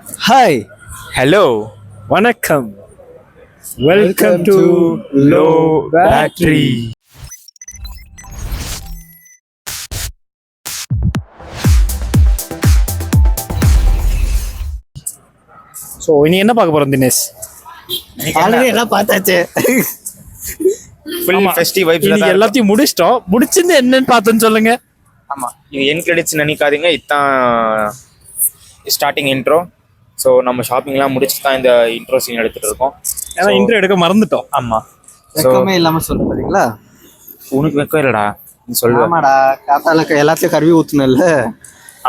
Hi, hello, வணக்கம். Welcome to low battery. So இனி என்ன பார்க்க போறோம் தினேஷ்? ஆல்ரெடி எல்லாம் பார்த்தாச்சு. ஃபுல் ஃபெஸ்டிவ் வைப்ஸ்ல இன்னைக்கு தான் எல்லாத்தையும் முடிச்சிட்டோம். முடிச்சிருந்து என்னன்னு பார்த்தோன்னு சொல்லுங்க. ஆமா, இது என் கிரெடிட்ஸ் நினைக்காதீங்க, இதுதான் ஸ்டார்டிங் இன்ட்ரோ. ஸோ நம்ம ஷாப்பிங்லாம் முடிச்சு தான் இந்த இன்ட்ரோ சீன் எடுத்துட்டு இருக்கோம். ஏன்னா இன்ட்ரோ எடுக்க மறந்துட்டோம். ஆமா, ஸோ வெக்கமே இல்லாம சொல்ல போறீங்களா? உனக்கு வெக்கம் இல்லடா, நீ சொல்லுவ. ஆமாடா, காத்தால எல்லாத்தையும் கருவி ஊத்துனல்ல.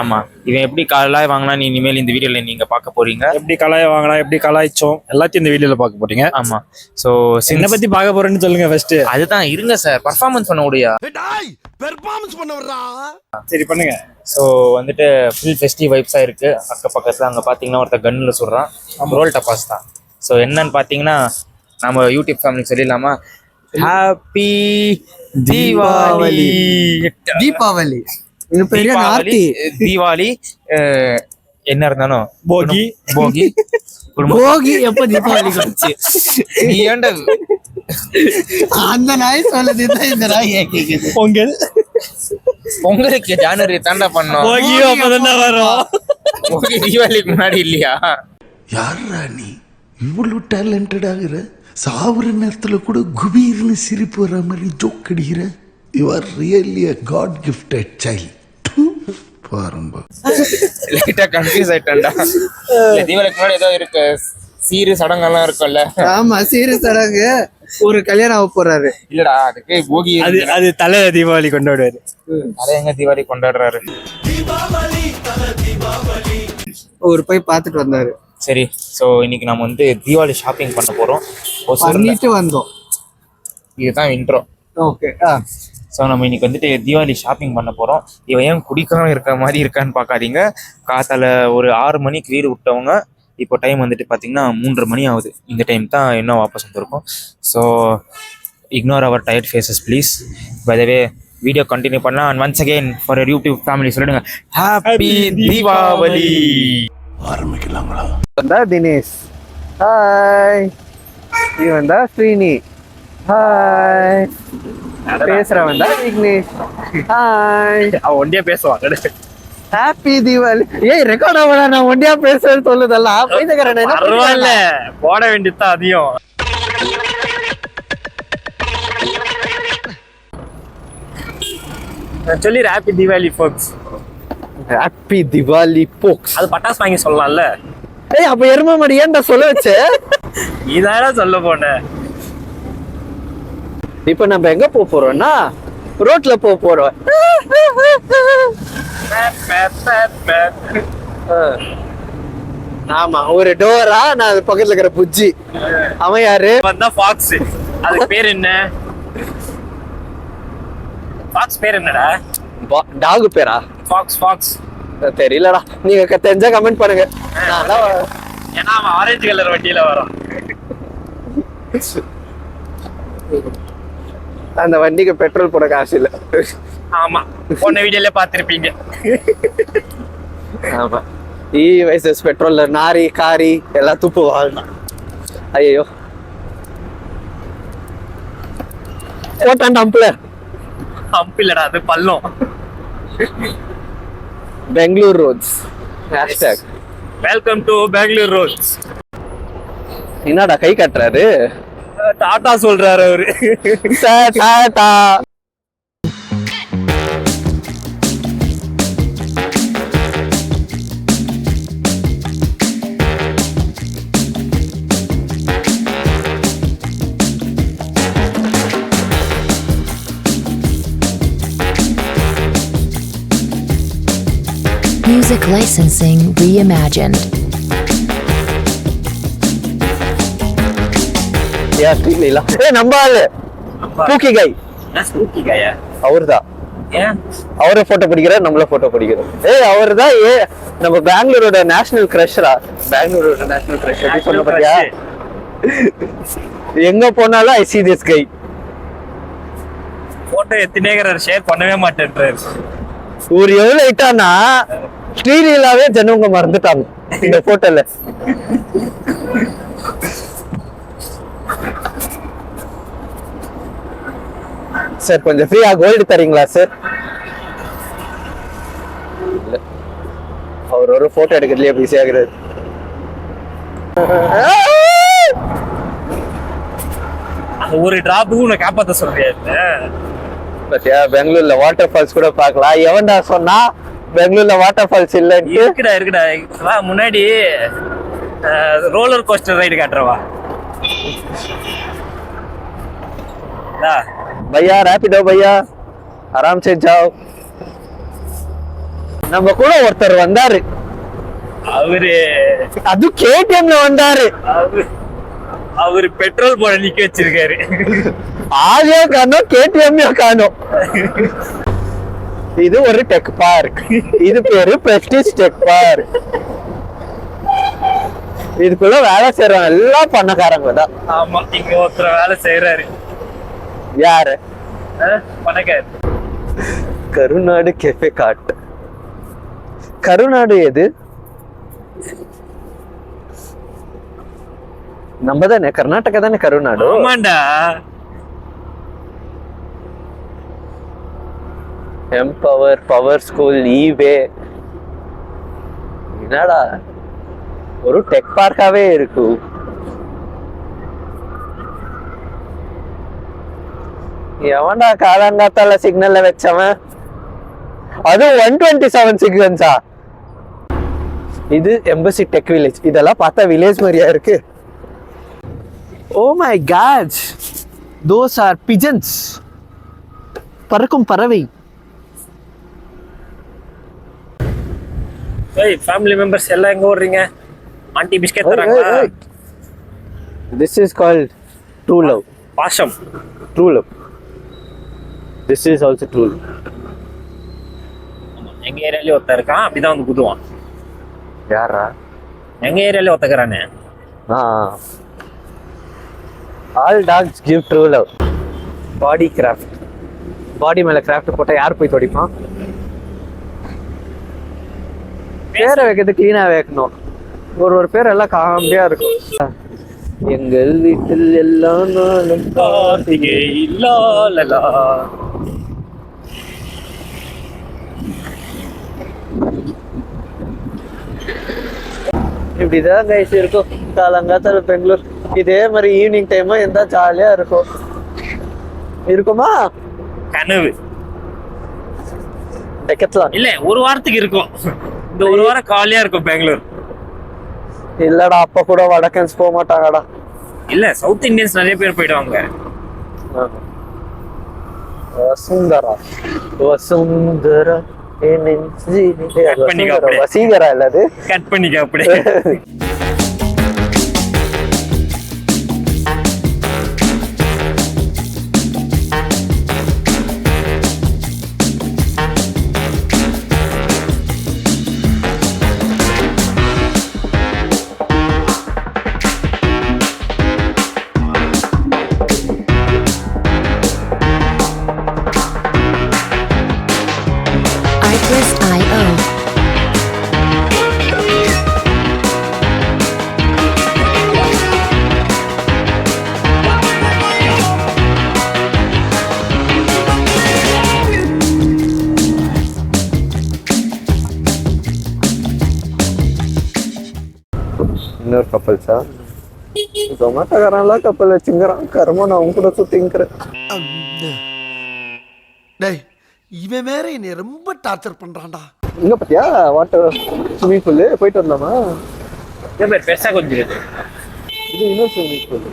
ஆமா, இவன் எப்படி காலாய் வாங்கினா நீ இனிமேல் இந்த வீடியோல நீங்க பார்க்க போறீங்க. எப்படி கலாய வாங்கலாம், எப்படி கலாய்ச்சோம், எல்லாத்தையும் இந்த வீடியோல பார்க்க போறீங்க. ஆமா, ஸோ என்ன பத்தி பார்க்க போறேன்னு சொல்லுங்க ஃபர்ஸ்ட். அதுதான் இருங்க சார், பர்ஃபார்மன்ஸ் பண்ண முடியா? சரி பண்ணுங்க. ஸோ வந்துட்டு ஃபுல் ஃபெஸ்டிவ் வைப்ஸாக இருக்கு. அக்க பக்கத்தில் அங்கே பார்த்தீங்கன்னா ஒருத்தர் கன்னில் சொல்கிறான், ரோல் டப்பாஸ் தான். ஸோ என்னன்னு பார்த்தீங்கன்னா நம்ம யூடியூப் ஃபேமிலிக்கு சொல்லிடலாமா, ஹாப்பி தீபாவளி. தீபாவளி இது பெரிய நார்த்தி. தீபாவளி என்ன இருந்தாலும் போகி. போகி போகி எப்ப தீபாவளிக்கு வந்துச்சு? நீ ஏன்டா அந்த நாய் சொல்லதுதான் இந்த நாய் கேக்குது. பொங்கல். பொங்கலுக்கு ஜனவரி தாண்டா பண்ணோம். போகியும் அப்பதானே வரும். போகி தீபாவளிக்கு முன்னாடி இல்லையா? யாரா நீ இவ்வளவு டேலண்டட் ஆகுற? சாவுற நேரத்துல கூட குபீர்னு சிரிப்பு வர மாதிரி ஜோக் அடிக்கிற. You are really a god gifted child. பாருங்க, லைட்டா கன்ஃபியூஸ் ஆயிட்டேன்டா. இல்ல, தீபாவளிக்கு முன்னாடி ஏதோ இருக்கு, சீரு சடங்கெல்லாம் இருக்கும்ல. ஆமா, சீரியஸ் சடங்கு. ஒரு கல்யாணம் ஆக போறாரு. இல்லடா, அதுக்கு போகி. அது தலை தீபாவளி கொண்டாடுவாரு. அதை எங்க தீபாவளி கொண்டாடுறாரு? ஒரு போய் பார்த்துட்டு வந்தாரு. சரி, ஸோ இன்னைக்கு நம்ம வந்து தீபாவளி ஷாப்பிங் பண்ண போறோம். பண்ணிட்டு வந்தோம். இதுதான் இன்ட்ரோ. ஓகே. ஸோ நம்ம இன்னைக்கு வந்துட்டு தீபாவளி ஷாப்பிங் பண்ண போறோம். இவன் ஏன் குடிக்காம இருக்க மாதிரி இருக்கான்னு பார்க்காதீங்க. காத்தால ஒரு 6 மணிக்கு வீடு விட்டவங்க இப்போ டைம் வந்துட்டு பார்த்தீங்கன்னா 3:30 மணி ஆகுது. இந்த டைம் தான் இன்னும் வாபஸ் வந்திருக்கும். So ignore our tired faces please. By the way, video continue பண்ணலாம். And once again for YouTube family சொல்லிடுங்க, ஹாப்பி தீபாவளி. ஆரம்பிக்கலாங்களா? வந்தா தினேஷ். ஹாய். இவன் தான் ஸ்ரீனி. ஹாய். பேசுறவன் தான் விக்னேஷ். ஹாய். அவன் ஒண்டியா பேசுவான். ஹாப்பி தீபாவளி. ஏய், ரெக்கார்ட் ஆகல, நான் ஒண்டியா பேசுறேன்னு சொல்லுதெல்லாம் பரவாயில்ல, போட வேண்டியதுதான் அதிகம். சொல்லி happy Deepavali folks. Happy Deepavali folks. அது பட்டாசு வாங்கி சொல்லலாம்ல. ஏய், அப்ப எருமை மாடி ஏன்டா சொல்ல வச்ச? இதான சொல்ல போனேன். இப்ப நம்ம எங்க போறோம்னா ரோட்ல போறோம். ஆமா, ஒரு டோரா. நான் அது பக்கத்துல இருக்கிற புஜ்ஜி. அவன் யாரு? வந்தா ஃபாக்ஸ். அதுக்கு பேர் என்ன? ஃபாக்ஸ் பேர் என்னடா? டாக் பேரா? ஃபாக்ஸ். தெரியலடா, நீங்க தெரிஞ்சா கமெண்ட் பண்ணுங்க. ஏன்னா அவன் ஆரஞ்சு கலர் வண்டியில வரான். அந்த வண்டிக்கு பெட்ரோல் போட காசு இல்ல. ஆமா, போன வீடியோல பாத்திருப்பீங்க. ஆமா, இ வைசஸ் பெட்ரோல்ல நாரி காரி எல்லாம் துப்பு வாழ்ந்தான். ஐயோ, போட்டான் டம்ப்ல. இல்லடா, அது பள்ளம். Bangalore roads. Hashtag welcome to Bangalore roads. என்னடா கை கட்டுறாரு? டாடா சொல்றாரு அவரு. டாடா. Music licensing reimagined. நம்ம ஆளு பூக்கி கை. அவர்தான். அவரை போட்டோ பிடிக்கிறார், நம்மள போட்டோ பிடிக்கிறோம். அவர்தான் நம்ம பெங்களூரோட நேஷனல் கிரஷரா. பெங்களூரோட நேஷனல் கிரஷர் சொன்ன பாத்தியா? எங்க போனாலும் I see this guy. Photo எத்தனைங்கிறாரு, ஷேர் பண்ணவே மாட்டேன்றாரு. ஒரு எவ்வளவு இட்டானா ஸ்ரீலீலாவே ஜனவங்க மறந்துட்டாங்க இந்த போட்டோல. சார் கொஞ்சம் ஃப்ரீயா கோல்டு தரீங்களா சார்? இல்ல, அவர் ஒரு போட்டோ எடுக்கிறதுலயே பிஸி ஆகுறாரு. அந்த ஒரு டிராப்புக்கு உன்னை காப்பாத்த சொல்றியா? பாத்தியா, பெங்களூர்ல வாட்டர் ஃபால்ஸ் கூட பார்க்கலாம். எவன்டா சொன்னா பெங்களூர்ல வாட்டர் ஃபால்ஸ் இல்லன்னு? இருக்குடா வா, முன்னாடி ரோலர் கோஸ்டர் ரைடு காட்டுறவா. भैया रैपिडो भैया आराम से जाओ. நம்ம கூட ஒருத்தர் வந்தாரு, அவரு அது கேடிஎம்ல வந்தாரு. அவரு பெட்ரோல் போட நிக்க வச்சிருக்காரு. ஆளே காணோம், கேடிஎம்ல காணோம். இது ஒரு டெக் பார்க். இது பேரு பிரஸ்டீஜ் டெக் பார்க். இதுக்குள்ள வேலை செய்யறவங்க எல்லாம் பணக்காரங்க தான். ஆமா, இங்க ஒருத்தர் வேலை செய்யறாரு. யாரு? பணக்காரு. கருநாடு கெஃபே காட். கருநாடு எது? நம்ம தானே, கர்நாடகா தானே கருநாடு. ஆமாண்டா. எம்பவர், பவர் ஸ்கூல், ஈவே. என்னடா ஒரு டெக் பார்க்காவே இருக்கு. எவன்டா காலங்காத்தால சிக்னல்ல வச்சவன்? அது 127 சிக்னல்ஸா? இது எம்பசி டெக் வில்லேஜ். இதெல்லாம் பார்த்தா வில்லேஜ் மாதிரியா இருக்கு. Oh my god, those are pigeons. பறக்கும் பறவை. ஏய், ஃபேமிலி மெம்பர்ஸ் எல்லாம் எங்க ஓடுறீங்க? ஆண்டி பிஸ்கட் தராங்களா? This is called true love. பாசம். True love. This is also true love. எங்க ஏரியாலயே ஒருத்தன் இருக்கான், அப்படிதான் வந்து குதுவான். யாரா? எங்க ஏரியாலயே ஒருத்தக்கறானே. All dogs give true love. Body craft. பாடி மேல கிராஃப்ட் போட்டா யார் போய் தொடிப்பான்? பேரை வைக்கிறது கிளீனா வைக்கணும். ஒரு பேர் எல்லாம் காமெடியா இருக்கும். எங்கள் வீட்டில் எல்லா நாளும் கார்த்திகை லாலலா. இப்படிதான் கைஸ் இருக்கும் காலங்காத்தால பெங்களூர். இதே மாதிரி ஈவினிங் டைமா இருந்தா ஜாலியா இருக்கும். இருக்குமா? கனவு டெக்கத்லான் இல்ல, ஒரு வாரத்துக்கு இருக்கும். இந்த ஒரு வாரம் காலியா இருக்கும் பெங்களூர். இல்லடா, அப்ப கூட வடக்கன்ஸ் போக மாட்டாங்கடா. இல்ல, சவுத் இந்தியன்ஸ் நிறைய பேர் போயிடுவாங்க. வசுந்தரா வசுந்தரா வசீகரா இல்ல, அது கட் பண்ணிக்க அப்படியே. Artlist.io. இன்னொரு கப்பல்ஸா? ஜொமேட்டோக்காரன்லாம் கப்பல் வச்சுங்கிறான். கர்மம், நான் அவங்க கூட சுத்திங்கிறேன். டேய், இவன் வேற என்னை ரொம்ப டார்ச்சர் பண்றான்டா. இங்க பாத்தியா வாட்டர் ஸ்விமிங் பூல் போயிட்டு வரலாமா? என் பேர் பெருசா கொஞ்சம் இது இன்னொரு ஸ்விமிங் பூல்.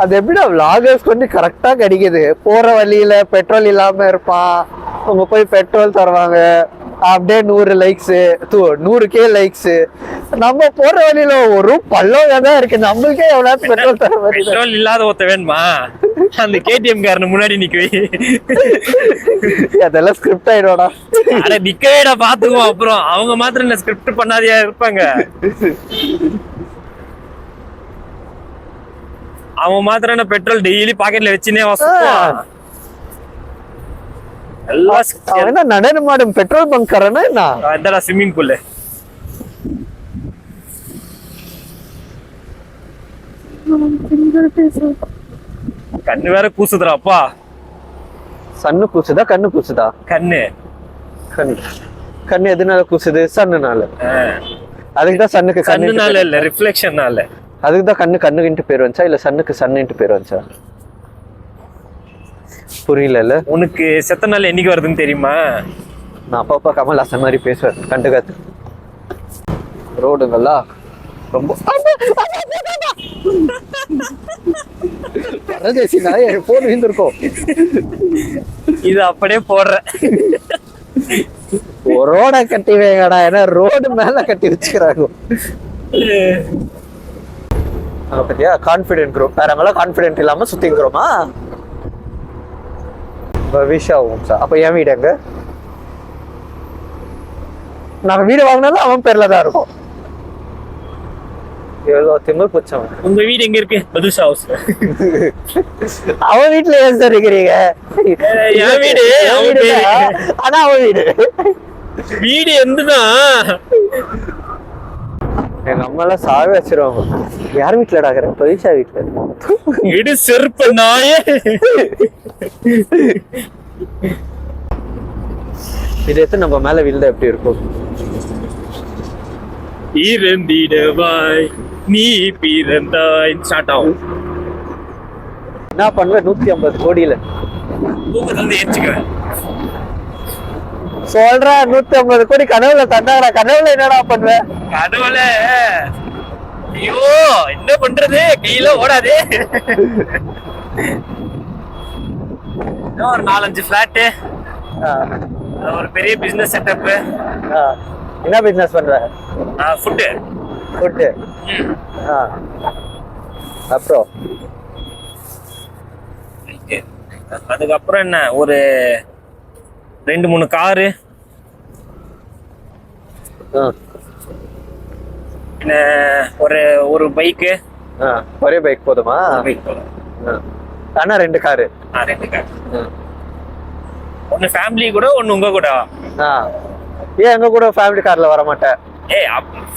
அது எப்படிடா vloggers கொண்டு கரெக்டா கிடைக்குது? போற வழியில பெட்ரோல் இல்லாம இருப்பான், அவங்க போய் பெட்ரோல் தருவாங்க, அப்படியே 100 லைக்ஸ் 100K லைக்ஸ். நம்ம போற வழியில ஒரு பள்ளம் தான் இருக்கு, நம்மளுக்கே எவ்வளவு பெட்ரோல் தர மாதிரி. பெட்ரோல் இல்லாத ஒருத்த வேணுமா? அந்த கேடிஎம் காரன் முன்னாடி நிக்கவே. அதெல்லாம் ஸ்கிரிப்ட் ஆயிடுவாடா. அட நிக்கவேடா, பாத்துக்குவோம். அப்புறம் அவங்க மாத்திரம் என்ன ஸ்கிரிப்ட் பண்ணாதியா இருப்பாங்க? அவன் மாத்திரம் என்ன பெட்ரோல் டெய்லி பாக்கெட்ல வச்சுனே வசுவான். எல்லாம் அவன் என்ன நடனமாடும் பெட்ரோல் பங்க் காரனா என்ன? இதெல்லாம் ஸ்விம்மிங் பூல். கண்ணு வேற கூசுதுறாப்பா. சன்னு கூசுதா கண்ணு கூசுதா? கண்ணு கண்ணு எதுனால கூசுது? சன்னுனால. அதுக்குதான் சன்னுக்கு கண்ணுனால இல்ல, ரிஃப்ளெக்ஷன்னால. அதுக்குதான் கண்ணுகிட்டு பேர் வந்துச்சா இல்ல சன்னுக்கு சன்னுட்டு பேர் வந்துச்சா? புரியல. உனக்கு செத்த நாள் என்னைக்கு வருதுன்னு தெரியுமா? நான் அப்பப்பா கமல்ஹாசன் மாதிரி பேசுவேன் கண்டுக்காது. ரோடுங்களா ரொம்ப போன் விழுந்திருக்கோம். இது அப்படியே போடுறேன். ரோட கட்டி வைங்கடா, ஏன்னா ரோடு மேல கட்டி வச்சுக்கிறாங்க. பத்தியா கான்பிடென்ட் குரூப் வேற எல்லாம் கான்பிடென்ட் இல்லாம சுத்திங்கிறோமா? பவிஷா ஹோம்ஸா? அப்ப என் வீடு எங்க? நாங்க வீடு வாங்கினாலும் அவன் பேர்ல தான் இருக்கும். எவ்வளவு திமிர் புச்சவன். உங்க வீடு எங்க இருக்கு? பதுஷா ஹவுஸ். அவன் வீட்டுல ஏன் சார் இருக்கிறீங்க? என் வீடு அதான் அவன் வீடு. வீடு எந்துதான் எங்க அம்மா எல்லாம் சாவே வச்சிருவாங்க. யார் வீட்டுல டாக்குற? பவிஷா வீட்டுல. வீடு செருப்பு நாயே. இது எடுத்து நம்ம மேல விழுந்தா எப்படி இருக்கும்? இறந்திடவாய் நீ பிறந்தாய். ஸ்டார்ட் ஆகும். என்ன பண்ணுவேன் 150 கோடியில? தூக்கத்துல இருந்து ஏச்சுக்கிறேன். சொல்ற 150 கோடி கனவுல தந்தாங்கடா. கனவுல என்னடா பண்ணுவேன்? கடவுள ஐயோ என்ன பண்றது? கையில ஓடாது. ஒரு 4-5 பிளாட்டு, ஒரு பெரிய பிசினஸ் செட்டப். என்ன பிசினஸ் பண்ற? ஃபுட்டு. அப்புறம் அதுக்கப்புறம் என்ன, ஒரு 2-3 காரு, ஒரு பைக்கு. ஒரே பைக் போதுமா? ஆனா 2 காரு. 2 கார். ஒன்னு ஃபேமிலி கூட, ஒன்னு உங்க கூட. ஏன் எங்க கூட ஃபேமிலி கார்ல வர மாட்டேன்? ஏய்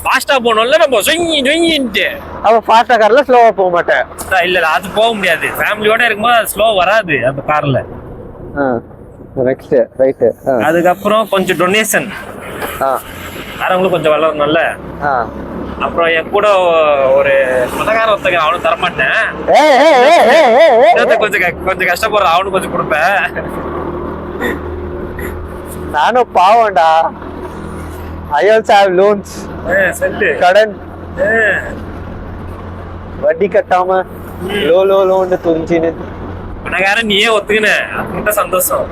ஃபாஸ்டா போனோம்ல நம்ம, சொங்கிட்டு. அவ ஃபாஸ்டா கார்ல ஸ்லோவா போக மாட்டேன். இல்ல அது போக முடியாது. ஃபேமிலியோட இருக்கும்போது அது ஸ்லோ வராது அந்த கார்ல. ரைட். அதுக்கப்புறம் கொஞ்சம் டொனேஷன். வரவங்களும் கொஞ்சம் வளரணும்ல. அப்புறம் என் கூட ஒரு சொந்தக்கார ஒருத்தங்க, அவனும் தரமாட்டேன். கொஞ்சம் கஷ்டப்படுற அவனுக்கு கொஞ்சம் கொடுப்பேன். நானும் பாவம்டா. I also have loans. கடன் வட்டி கட்டாம லோன்னு துணிச்சின்னு. பணக்காரன் நீயே ஒத்துக்கின, அதுக்கிட்ட சந்தோஷம்.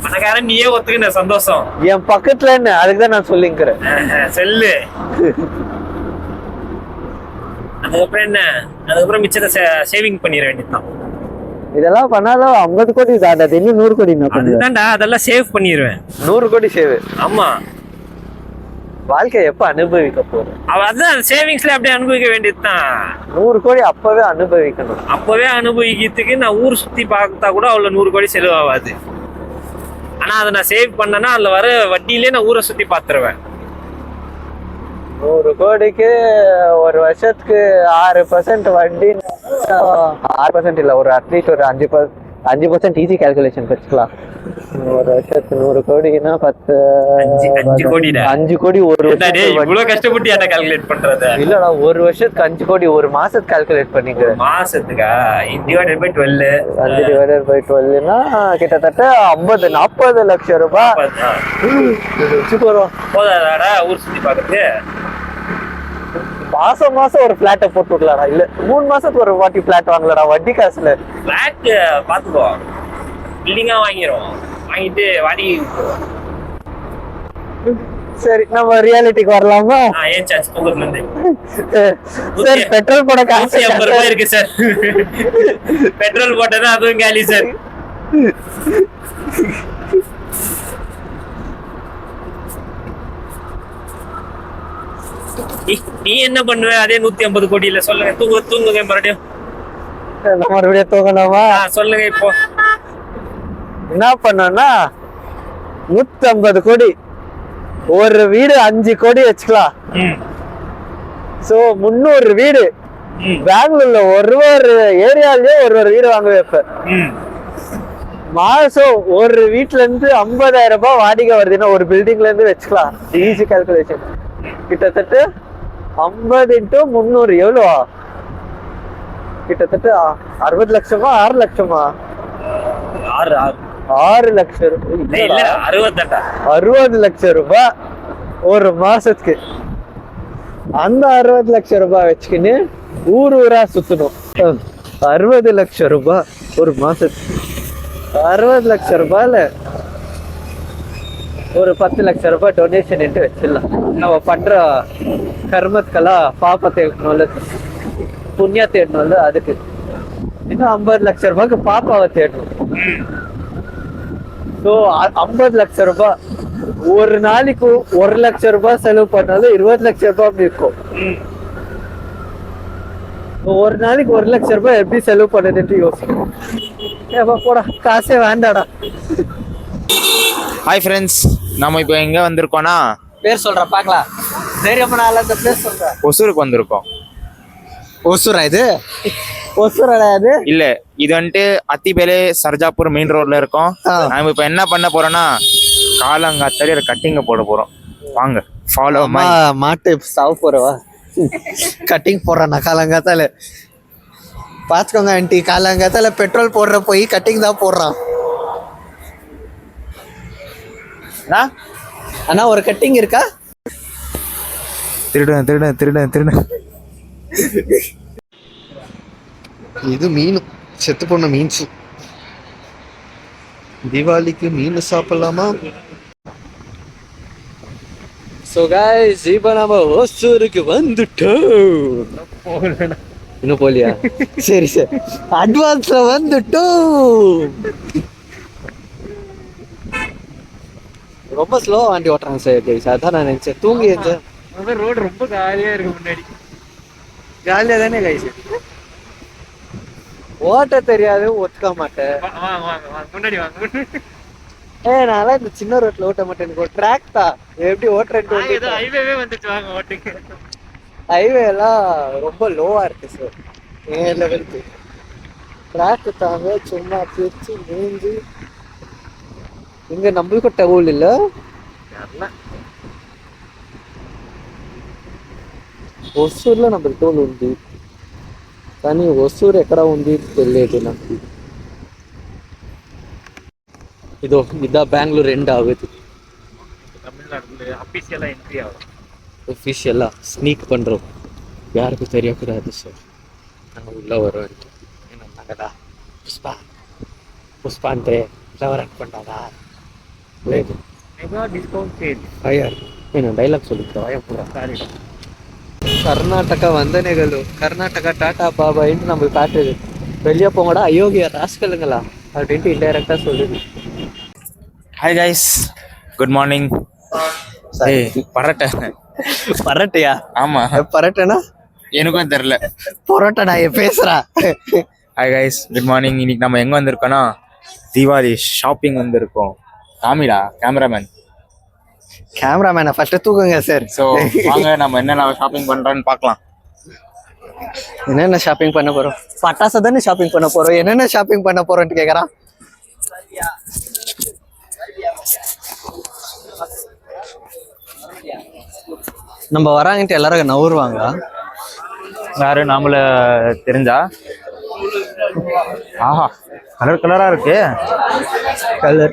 பணக்காரன் நீயே ஒத்துக்கின சந்தோஷம். என் பக்கத்துல என்ன, அதுக்குதான் நான் சொல்லிக்கிறேன். செல்லு. அதுக்கப்புறம் என்ன, அதுக்கப்புறம் மிச்சத்தை சேவிங் பண்ணிட வேண்டியதுதான். இதெல்லாம் பண்ணாலும் 50 கோடி தாண்டா, இன்னும் 100 கோடி. அதுதான்டா, அதெல்லாம் சேவ் பண்ணிடுவேன். 100 கோடி சேவ். ஆமா. வாழ்க்கை எப்ப அனுபவிக்க போறோம்? அதான் சேவிங்ஸ்ல அப்படியே அனுபவிக்க வேண்டியதுதான். 100 கோடி அப்பவே அனுபவிக்கணும். அப்பவே அனுபவிக்கிறதுக்கு நான் ஊர் சுத்தி பார்த்தா கூட அவ்வளவு 100 கோடி செலவாகாது. ஆனா அதை நான் சேவ் பண்ணேன்னா அதுல வர வட்டியிலே நான் ஊரை சுத்தி பாத்துருவேன். 100 கோடிக்கு ஒரு வருஷத்துக்கு 6% வட்டி. 6% இல்ல, ஒரு அட்லீஸ்ட் ஒரு 5% ஈஸி கால்குலேஷன் வச்சுக்கலாம். ஒரு வருஷத்துக்கு 100 கோடினா 5 கோடி. ஒரு இவ்வளவு கஷ்டப்பட்டு என்ன கால்குலேட் பண்றது? இல்லடா, ஒரு வருஷத்துக்கு 5 கோடி, ஒரு மாசத்துக்கு கால்குலேட் பண்ணிக்க. மாசத்துக்கா? Divided by 12. 5 டிவைடட் பை 12னா கிட்டத்தட்ட 40 லட்சம் ரூபாய் போதாதாடா ஊர் சுத்தி பாக்குறது? மாசம் ஒரு பிளாட்டை போட்டு விடலாடா. இல்ல 3 மாசத்துக்கு ஒரு வாட்டி பிளாட் வாங்கலடா வட்டி காசுல. பிளாட் பாத்துக்கோ, பில்டிங்கா வாங்கிட்டு வாடகை. சரி, நம்ம ரியாலிட்டிக்கு வரலாமா? ஏன் சார்ஜ் தூக்கத்துல இருந்து சார் பெட்ரோல் போட காசு 150 ரூபாய் இருக்கு சார். பெட்ரோல் போட்டதா அதுவும் காலி சார். நீ என்ன பண்ணுவ அதே 150 கோடியில? சொல்லுங்க. தூங்குங்க மறுபடியும். மறுபடியும் தூங்கணுமா? சொல்லுங்க இப்போ. என்ன பண்ணோம்னா 150 கோடி, ஒரு வீடு 5 கோடி வச்சுக்கலாம். சோ 300 வீடு பெங்களூர்ல ஒரு ஏரியாலயே ஒரு வீடு வாங்க வைப்பேன். மாசம் ஒரு வீட்டுல இருந்து 50,000 ரூபாய் வாடகை வருதுன்னா ஒரு பில்டிங்ல இருந்து வச்சுக்கலாம். Easy calculation. கிட்டத்தட்ட 50 × 300 எவ்வளவா? கிட்டத்தட்ட 60 லட்சமா 6 லட்சமா? 6 லட்சம் ரூபாய். 60 லட்சம் ரூபாய் ஒரு மாசத்துக்கு. அந்த 60 லட்சம் ரூபாய் வச்சுக்கின்னு ஊரா சுத்தணும். 60 லட்சம் ரூபாய் ஒரு மாசத்துக்கு. 60 லட்சம் ரூபாயில ஒரு 10 லட்சம் ரூபாய் டொனேஷன் வச்சிடலாம். நம்ம பண்ற கர்மத்துக்கெல்லாம் பாப்பத்தை எடுக்கணும்ல, புண்ணியத்தை தேடணும்ல, அதுக்கு இன்னும் 50 லட்சம் ரூபாய்க்கு பாப்பாவை தேடணும். ஸோ 50 லட்சம் ரூபாய் ஒரு நாளைக்கு 1 லட்சம் ரூபாய் செலவு பண்ணாலும் 20 லட்சம் ரூபாய் அப்படி இருக்கும். ஒரு நாளைக்கு 1 லட்சம் ரூபாய் எப்படி செலவு பண்ணுதுன்னு யோசிக்கணும். போடா, காசே வேண்டாடா. ஹாய் ஃப்ரெண்ட்ஸ், நம்ம இப்போ எங்கே வந்திருக்கோம்னா, பேர் சொல்ற பார்க்கலாம். தைரியமா நாள அந்த பேர் சொல்ற. ஒசூருக்கு வந்திருக்கோம். ஒசூரா இது? ஒசூரா இது? இல்ல, இது வந்துட்டு அத்திபேலே சர்ஜாப்பூர் மெயின் ரோட்ல இருக்கோம். நாம இப்போ என்ன பண்ண போறோம்னா, காலங்காத்தாலே கட்டிங்க போட போறோம். வாங்க, ஃபாலோ மை. மாட்டு சாவு போறவா? கட்டிங் போடுறான் காலங்காத்தால. பாத்துக்கோங்க ஆண்டி, காலங்காத்தால பெட்ரோல் போடுற போய் கட்டிங் தான் போடுறான். அண்ணா ஒரு கட்டிங் இருக்கா? திருடன். இது மீன், செத்து போன மீன்ஸ். தீபாவளிக்கு மீன் சாப்பிடலாமா? ஸோ கைஸ், இப்போ நம்ம ஒசூருக்கு வந்துட்டோம். இன்னும் போலியா? சரி சரி, அட்வான்ஸ்ல வந்துட்டோம். ரொம்ப ஸ்லோ வண்டி ஓட்டுறாங்க சார் கைஸ். அதான் நான் நினைச்சேன் தூங்கி இருந்தேன். ரோடு ரொம்ப காலியா இருக்கு. முன்னாடி ஜாலியா தானே கைஸ். ஓட்ட தெரியாது, ஒத்துக்க மாட்டேன். முன்னாடி வாங்க. நான்லாம் இந்த சின்ன ரோட்ல ஓட்ட மாட்டேன். எனக்கு ஒரு ட்ராக் தான், எப்படி ஓட்டுறேன்னு. ஹைவேவே வந்துட்டு வாங்க ஓட்டுங்க. ஹைவே எல்லாம் ரொம்ப லோவா இருக்கு சார், ஏன் லெவலுக்கு. ட்ராக் தாங்க சும்மா பிரிச்சு நீஞ்சி. இங்க நம்மளுக்கு டவுல் இல்ல. ஒசூர்ல நம்மளுக்கு டோல் ఉంది కానీ ఒసూరు ఎక్కడ ఉంది తెలియదు నాకు. இதோ இதான் பெங்களூர் எண்ட் ஆகுது. தமிழ்நாடுல அபிஷியலா என்ட்ரி ஆகும். ஒஃபிஷியலா ஸ்னீக் பண்றோம், யாருக்கும் தெரியக்கூடாது சார். நாங்கள் உள்ள வரோம். என்னடா புஷ்பா అంటే ఫ్లవర్ అనుకుంటారా? లేదు, மெகா டிஸ்கவுண்ட் சேல். ஐயா నేను డైలాగ్ சொல்லிக்கிறோம். ஐயா பூரா சாரி. கர்நாடகா வந்தனைகளோ, கர்நாடகா டாடா பாபாயின்னு நம்ம காட்டுது. வெளியே போங்கடா அயோக்கியா ராஸ்கலுங்களா அப்படின்ட்டு இன்டைரக்டா சொல்லுது. Hi guys, good morning. பரட்டையா? ஆமா, பரட்டனா எனக்கும் தெரியல. பரோட்டா பேசுறா. Hi guys, good morning. இன்னைக்கு நம்ம எங்க வந்திருக்கோம்னா, தீபாவளி ஷாப்பிங் வந்திருக்கோம். காமிடா கேமராமேனை ஃபர்ஸ்ட் தூக்குங்க சார். ஸோ வாங்க, நம்ம என்னென்ன ஷாப்பிங் பண்றோம்னு பார்க்கலாம். என்னென்ன ஷாப்பிங் பண்ண போறோம்? பட்டாசு தானே ஷாப்பிங் பண்ண போறோம். என்னென்ன ஷாப்பிங் பண்ண போறோம்னு கேக்குறான். நம்ம வராங்கன்ட்டு எல்லாரும் நவுருவாங்களா? யாரு நாமள தெரிஞ்சா? ஆஹா, கலர் கலரா இருக்கு. கலர்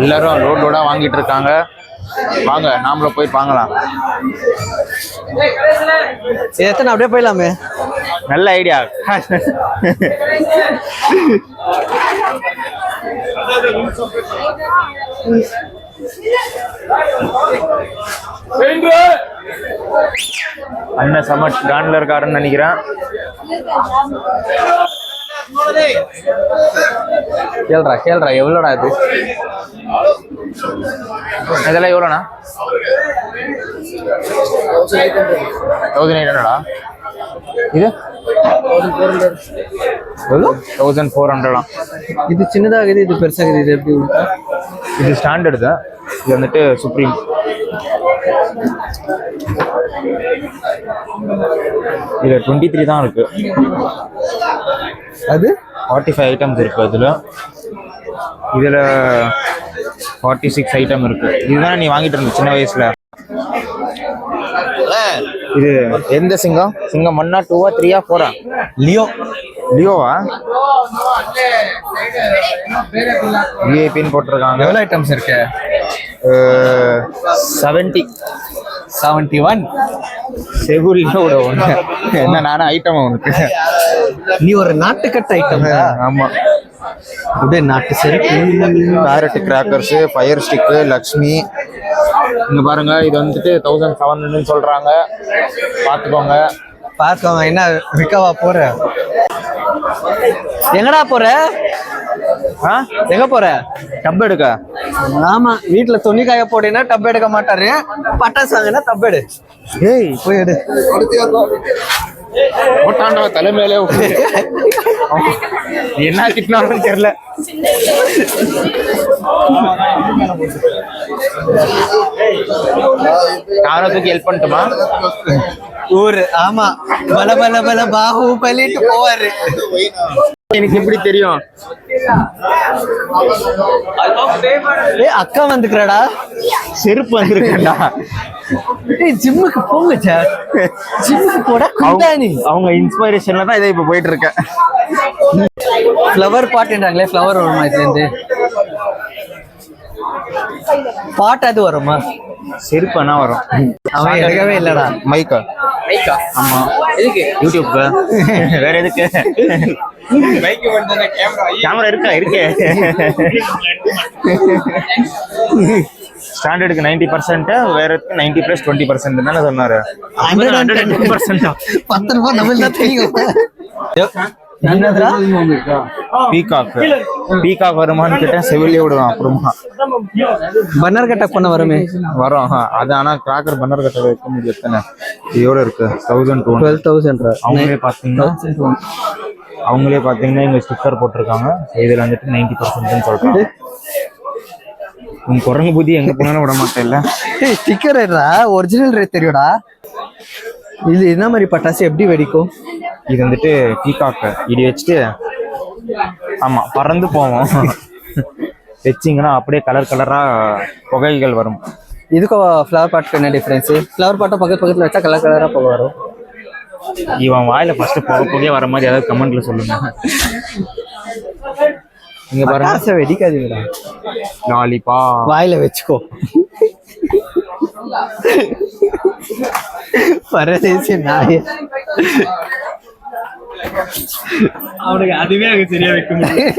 எல்லாரும் லோட் லோடா வாங்கிட்டு இருக்காங்க. வாங்க, நாமள போய் வாங்கலாம். எத்தனை அப்படியே போயிடலாமே. நல்ல ஐடியா. அண்ணன் சமட் கான்ல இருக்காருன்னு நினைக்கிறேன். கேள்றா எவ்வளோடா இது? இதெல்லாம் எவ்வளோண்ணா? 1800. இது 1400 இது சின்னதாகுது, இது பெருசாகுது, இது எப்படி? இது ஸ்டாண்டர்டு தான். இது வந்துட்டு சுப்ரீம். இதுல 23 தான் இருக்கு. அது 45 ஐட்டம்ஸ் இருக்கு அதுல. இதுல 46 ஐட்டம் இருக்கு. இதுதான் நீ வாங்கிட்டு இருந்த சின்ன வயசுல. இது எந்த சிங்கம்? சிங்கம் 1 2 3 4 லியோ. லியோவா? விஐபின்னு போட்டிருக்காங்க. எவ்வளோ ஐட்டம்ஸ் இருக்கு? 71 செகுலியோட ஒன்று. என்ன நானும் ஐட்டம் உனக்கு? நீ ஒரு நாட்டுக்கட்ட ஐட்டம். ஆமா, அப்படியே நாட்டு செருக்கு. Parrot crackers, fire stick, Lakshmi. இங்க பாருங்க, இது வந்துட்டு 1700 சொல்றாங்க. பாத்துக்கோங்க. என்ன விற்கவா போற? எங்கடா போற? எங்க போற? டப் எடுக்க. ஆமா, வீட்டுல துணி காய போட்டீங்கன்னா டப் எடுக்க மாட்டாரு. பட்டாசு வாங்கினா டப் எடு. ஏய் போய் எடு. ஓட்டாண்டா தலைமையிலே என்ன திட்டினாலும் தெரியல. யாராவது ஹெல்ப் பண்ணட்டுமா? ஊரு ஆமா, பல பல பல பாஹு பலிட்டு போவாரு. எனக்கு எப்படி தெரியும்? அக்கா வந்துக்கிறடா. செருப்பு வந்திருக்கா? ஜிம்முக்கு போங்க சார். ஜிம்முக்கு போட குண்டானி. அவங்க இன்ஸ்பிரேஷன்ல தான் இதை இப்ப போயிட்டு இருக்கேன். ஃப்ளவர் பாட்டுன்றாங்களே, ஃப்ளவர் வருமா இதுல இருந்து? பாட்டு அது வருமா? செருப்பு என்ன வரும்? அவன் எடுக்கவே இல்லடா. மைக்கா? ஆமா. எதுக்கு? யூடியூப்க்கு. வேற எதுக்கு? கேமரா இருக்கே. ஸ்டாண்டர்டுக்கு 90%, வேற 90+20% தானே சொன்னாரு. 110%. 10 ரூபாய் தமிழ் தான் தெரியும். பீகாக் வருமானு கேட்டேன். செவிலியே விடுவான். அப்புறமா பன்னர் கட்ட பண்ண வருமே. வரும். அது ஆனா கிராக்கர் பன்னர் கட்ட வைக்க முடியும். எத்தனை எவ்வளவு இருக்கு? 12,000. அவங்களே பாத்தீங்கன்னா இங்க ஸ்டிக்கர் போட்டிருக்காங்க. இதுல வந்துட்டு 90% சொல்றாங்க. உன் குரங்கு புத்தி எங்க போனாலும் விட மாட்டேன். இல்ல ஸ்டிக்கர் ஒரிஜினல் ரேட் தெரியும்டா. இது என்ன மாதிரி பட்டாசு எப்படி வெடிக்கும்? இது வந்துட்டு பீகாக்கு இடி வச்சுட்டு, ஆமா, பறந்து போவோம். வச்சிங்கன்னா அப்படியே கலர் கலரா புகைகள் வரும். இதுக்கும் ஃப்ளவர் பாட்டுக்கு என்ன டிஃபரன்ஸ்? ஃப்ளவர் பாட்டை பக்கத்துல வச்சா கலர் கலரா புகை வரும். இவன் வாயில ஃபர்ஸ்ட் புகையே வர மாதிரி ஏதாவது கமெண்ட்ல சொல்லுங்க. இங்க பாருங்க, வெடிக்காதீங்கடா. லாலிபா வாயில வச்சுக்கோ. பரதேசி நாய. அவனுக்கு அதுவே எனக்கு சரியா வைக்க முடியும்.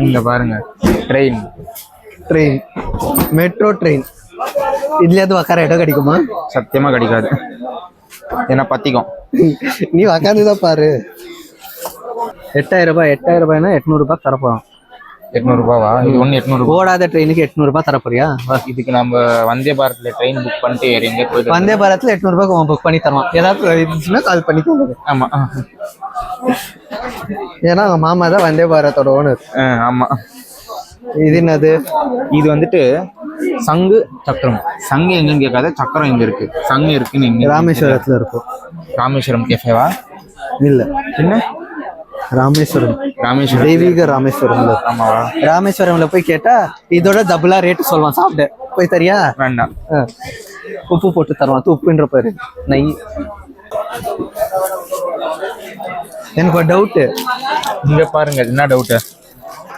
இங்க பாருங்க, ட்ரெயின் மெட்ரோ ட்ரெயின். இதுலயாவது உக்கார இடம் கிடைக்குமா? சத்தியமா கிடைக்காது. ஏன்னா பத்திக்கும். நீ உக்காந்துதான் பாரு. 8,000 ரூபாய். 8,000 ரூபாய்னா 800 ரூபாய் தரப்போறோம். 800 ரூபாவா? இது ஒண்ணு 800 ஓடாத ட்ரெயினுக்கு 800 ரூபாய் தரப்போறியா? இதுக்கு நம்ம வந்தே பாரத்ல ட்ரெயின் புக் பண்ணிட்டு வேற எங்க போயிட்டு வந்தே பாரத்ல 800 ரூபாய்க்கு புக் பண்ணி தருவான். ஏதாவது இருந்துச்சுன்னா கால் பண்ணி தருவாங்க. ஆமா. ஏன்னா அவங்க மாமா தான் வந்தே பாரத்தோட ஓனர். ஆமா. இது என்னது? இது வந்துட்டு சங்கு சக்கரம். சங்கு எங்கன்னு கேட்காத, சக்கரம் எங்க இருக்கு? சங்கு இருக்குன்னு இங்க ராமேஸ்வரத்துல இருக்கும். ராமேஸ்வரம் கேஃபேவா? இல்ல, என்ன ராமேஸ்வரம் ராமேஸ்வரம் தெய்வீக ராமேஸ்வரம்ல. ஆமாவா? ராமேஸ்வரம்ல போய் கேட்டா இதோட டபுளா ரேட் சொல்லுவான். சாப்பிட்டு போய் தரியா? வேண்டாம். உப்பு போட்டு தருவான். உப்புன்ற பாரு. நெய். எனக்கு ஒரு டவுட். இங்க பாருங்க, என்ன டவுட்?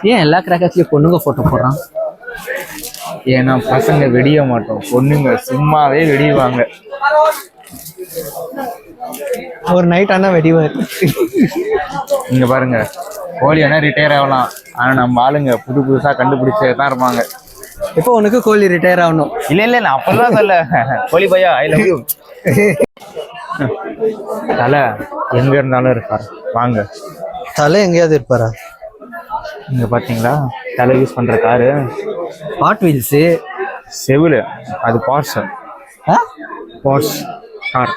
ஏன் எல்லா கிராக்கர்ஸ்லயும் பொண்ணுங்க போட்டோ போடுறான்? ஏன்னா பசங்க வெடிய மாட்டோம், பொண்ணுங்க சும்மாவே வெடிவாங்க. ஒரு நைட் ஆனா வெடிவாரு. இங்க பாருங்க, கோழி வேணா ரிட்டையர் ஆகலாம், ஆனா நம்ம ஆளுங்க புதுசா கண்டுபிடிச்சே தான் இருப்பாங்க. இப்போ உனக்கு கோழி ரிட்டையர் ஆகணும்? இல்ல நான் அப்பெல்லாம் சொல்ல. கோழி பையா, ஐ லவ் யூ. தலை எங்க இருந்தாலும் இருப்பாரு. வாங்க. தலை எங்கேயாவது இருப்பாரா? இங்க பாத்தீங்களா தலை யூஸ் பண்ற காரு? Hot wheels. செவுல அது பார்ஸ். Parse car.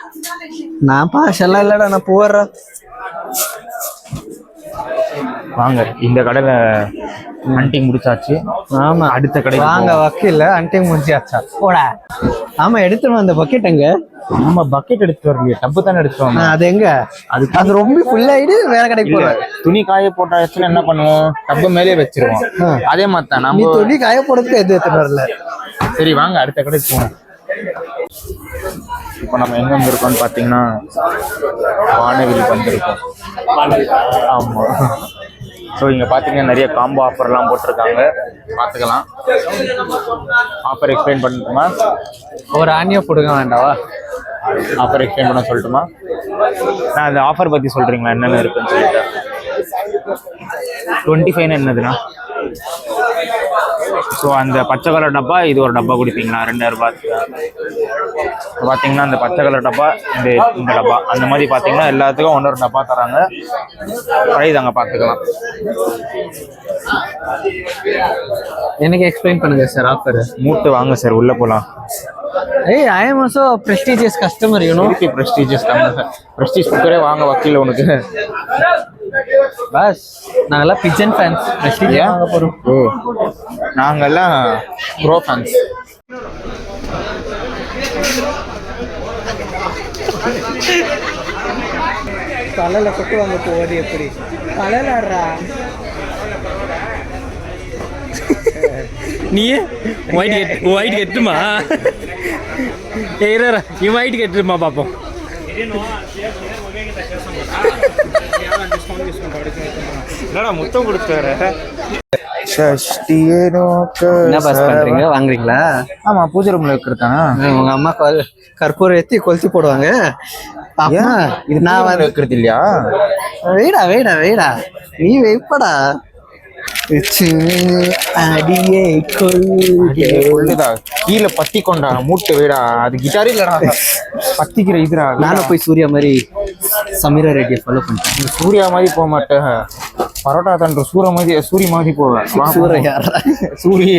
நான் பாஷெல்லாம் இல்லடா, நான் போடுறேன். வாங்க, இந்த கடையில ஹண்டிங் முடிச்சாச்சு. ஆமா, அடுத்த கடை வாங்க வக்கீல்ல அன்டைம் முடிச்சாச்சா போடா. ஆமா, எடுத்துட்டு வந்த பக்கெட் எங்க? நம்ம பக்கெட் எடுத்துட்டு வரலையே, டப்பு தானே எடுத்துட்டு வந்தோம். அது எங்க? அது ரொம்ப ஃபுல் ஆயிடு, வேற கடைக்கு போற. துணி காய போட்டாச்சுன்னா என்ன பண்ணுவோம், டப்பு மேலே வச்சிருவோம். அதே மாதிரி தான் நீ நம்ம துணி காய போடுறதுக்கு எது எடுத்துட்டு வரல. சரி வாங்க அடுத்த கடைக்கு போவோம். இப்போ நம்ம எங்க வந்திருக்கோம்னு பாத்தீங்கன்னா வானவில் வந்திருக்கோம். ஆமா, ஸோ இங்கே பார்த்தீங்கன்னா நிறைய காம்போ ஆஃபர்லாம் போட்டிருக்காங்க, பார்த்துக்கலாம். ஆஃபர் எக்ஸ்பிளைன் பண்ணட்டுமா? ஒரு ஆனியோ போடுங்க வேண்டாவா? ஆஃபர் எக்ஸ்பிளைன் பண்ண சொல்லட்டுமா? நான் அந்த ஆஃபர் பற்றி சொல்கிறீங்களா, என்னென்ன இருக்குன்னு சொல்லிட்டு. 25 என்னதுண்ணா? ஸோ அந்த பச்சை கலர் டப்பா, இது ஒரு டப்பா கொடுப்பீங்களா 2000 ரூபாய்க்கு? பார்த்தீங்கன்னா அந்த பச்சை கலர் டப்பா, இந்த டப்பா, அந்த மாதிரி பார்த்தீங்கன்னா எல்லாத்துக்கும் 1 டப்பா தராங்க. ப்ரைஸ் அங்கே பார்த்துக்கலாம். எனக்கு எக்ஸ்பிளைன் பண்ணுங்க சார் ஆஃபர். மூட்டு வாங்க சார், உள்ளே போகலாம். ஏய், I am also prestigious customer, you know. Prestigious prestige குக்கரே வாங்க வக்கீல் உனக்கு. பஸ் நாங்கெல்லாம் பிஜன் ஃபேன்ஸ், பிரஸ்டீஜ் வாங்க போறோம். ஓ, நாங்கெல்லாம் ப்ரோ ஃபேன்ஸ். தலையில கொட்டு வாங்க போவது எப்படி? தலையிலடா நீ ஒயிட் கெட்டுமா? நீ ஒயிட் கெட்டுமா பார்ப்போம். என்னடா முத்தம் கொடுத்தாரு. என்ன பாஸ் பண்றீங்க, வாங்குறீங்களா? ஆமா, பூஜை ரூம்ல இருக்கிறதானா? உங்க அம்மா கற்பூரம் ஏத்தி கொளுத்தி போடுவாங்க. இது நான் வைக்கிறது இல்லையா? வெயிடா நீ வைப்படா. அடியே கொள்ளுதா, கீழே பத்தி கொண்டா மூட்டை வீடா. அது கிட்டாரி இல்லடா, பத்திக்கிற இதுடா. நானும் போய் சூர்யா மாதிரி சமீரா ரெட்டியை ஃபாலோ பண்ணிட்டேன். சூர்யா மாதிரி போக மாட்டேன், பரோட்டா தன்ற சூரிய மாதிரி போவேன். சூர்யா சூரிய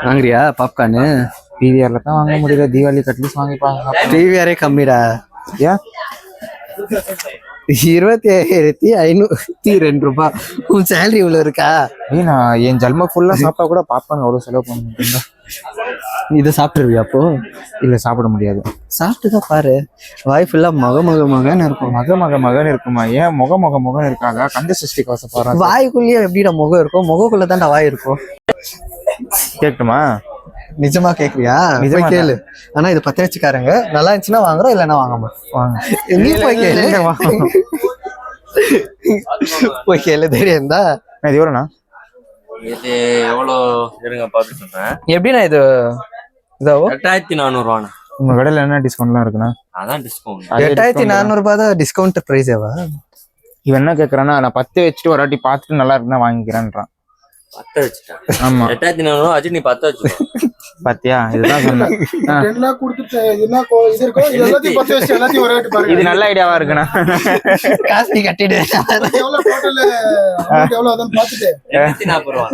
வாங்குறியா பாப்கார்னு? பிவிஆர்ல தான் வாங்க முடியல, தீபாவளி கட்லீஸ்ட் வாங்கி பாருங்க. பிவிஆரே கம்மிடா. ஏன்? 25,502 ரூபாய். உன் சேலரி இவ்வளவு இருக்கா? நான் என் ஜல்ம ஃபுல்லா சாப்பிட்டா கூட பாப்பாங்க அவ்வளவு செலவு பண்ண முடியும். இதை சாப்பிட்டுருவியா அப்போ? இல்ல, சாப்பிட முடியாது. சாப்பிட்டுதான் பாரு, வாய் ஃபுல்லா மகன்னு இருக்கும். மகன் இருக்குமா? ஏன் முகம் இருக்காதா? கந்த சஷ்டி கவசம் பாரு. வாய்க்குள்ளேயே எப்படிடா முகம் இருக்கும்? முகக்குள்ள தான்டா வாய் இருக்கும். கேட்கட்டுமா? நிஜமா கேக்குறியா? நிஜமா கேளு. ஆனா இது 10 வச்சுக்காரங்க, நல்லா இருந்துச்சுன்னா வாங்குறோம், இல்லைன்னா வாங்காம வாங்க. நீ போய் கேளு, போய் கேளு. தெரியும் தான். இது எவ்வளோண்ணா? இது எவ்வளோ இருங்க பார்த்து சொல்றேன். எப்படின்னா இது இதாவோ 8400 ரூபாண்ணா. உங்க கடையில என்ன டிஸ்கவுண்ட்லாம் இருக்குண்ணா? அதான் டிஸ்கவுண்ட். 8400 ரூபாய் தான் டிஸ்கவுண்ட் பிரைஸேவா? இவன் என்ன கேக்குறான்னா, நான் 10 வச்சுட்டு ஒரு வாட்டி பார்த்துட்டு நல்லா இருக்குன்னா வாங்கிக்கிறேன்றான். 10 வச்சுட்டேன். ஆமா, 8400 ஆச்சு, நீ 10 வச்சுக்கோ. பாத்தியா, இதுதான் சொன்னேன். இது நல்ல ஐடியாவா இருக்குண்ணா. காசு நீ கட்டிடு. 840 ரூபா.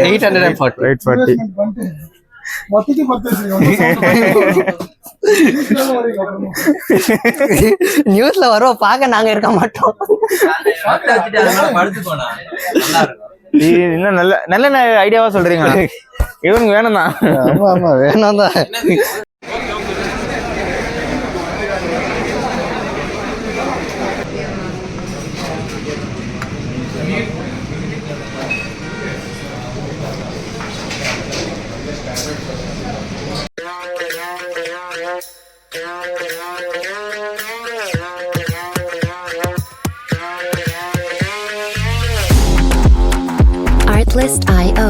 840. நியூஸ்ல வருவோம் பாக்க, நாங்க இருக்க மாட்டோம். இன்னும் நல்ல ஐடியாவா சொல்றீங்க. இவனுக்கு வேணும் தான். ஆமா வேணும் தான். Artlist.io.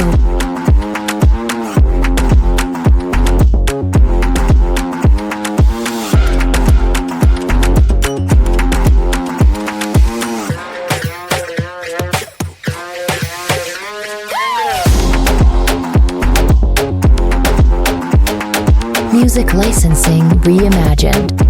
Music licensing reimagined.